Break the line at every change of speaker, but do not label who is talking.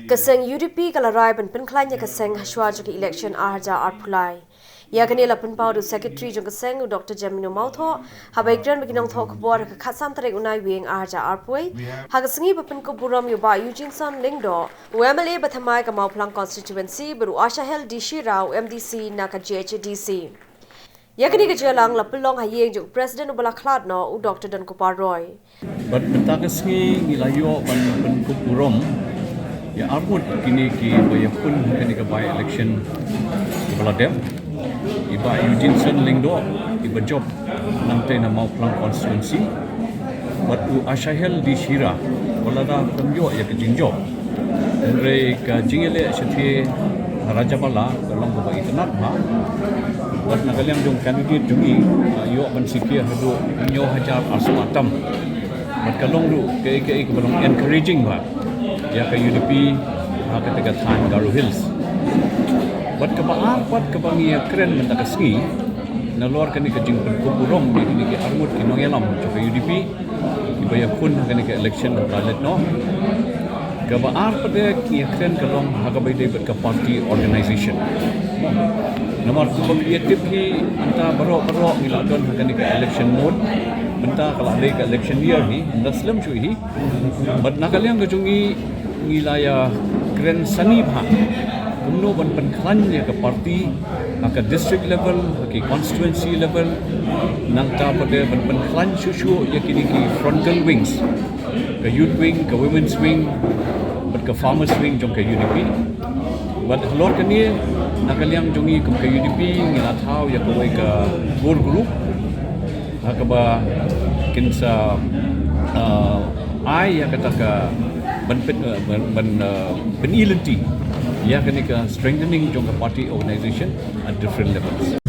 Kaseng UDP kalarai ban Pynkhlain Iaka Seng Shuwa joki election arja arpulai. Yakani lapun paudu secretary jong Kaseng Dr. Jamino Mautho habaikran beginong thok bor ka khatsam tarek unai wing arja arpui hagasengi bapun ko buram yoba Eugene Lingdo UMLA bathamai ka Mauplang constituency beru Ashahel DC Rao MDC na ka GHDC. Yakani ka jelang lapulong hayeng jong president ubala khlad no u Dr. Dan Kupar Roy.
But bentakesengi nilayo ban ko buram ya armut kini ki bayapun kini ke by election kepala dem iba Eugene Lingdo iba job nanti na Mauplang constituency but u Ashahel di Shira wala da pemjo ya ke jinjo re ka jingele sethi raja bala dalam ba itnat ma but nagalyang jong candidate jungi yo ban sikir hadu nyo hajar asmatam but kalong du ke balong encouraging ba ya ke UDP ketika Tan Garu Hills. Buat kebaar kebangia keren mentakasngi naluar kini ke jingpen kupurong di kini ke armut kinong yalam ke UDP ibaya pun kini ke election ballot no. Kebaar pada kia keren kalong hagabai dapat ke party organization. Nomor tu kreatif hi anta barok ngiladon kini ke election mode. Benta kalau ada ke election year ni Muslim cui hi. But nakaliang kejungi ngilaya keren sani bah kumno ban Pynkhlain ya ke parti ke district level ke constituency level nangta pada ban Pynkhlain shushu ya kini ki frontal wings ke youth wing ke women's wing bat ke farmers wing jong ke UDP bat halor kini nakaliang jongi ke UDP ngilathau ya ke board group ke ba kinsa ai ya kata ke ben ilenti ya kini ke strengthening jong party organization at different levels.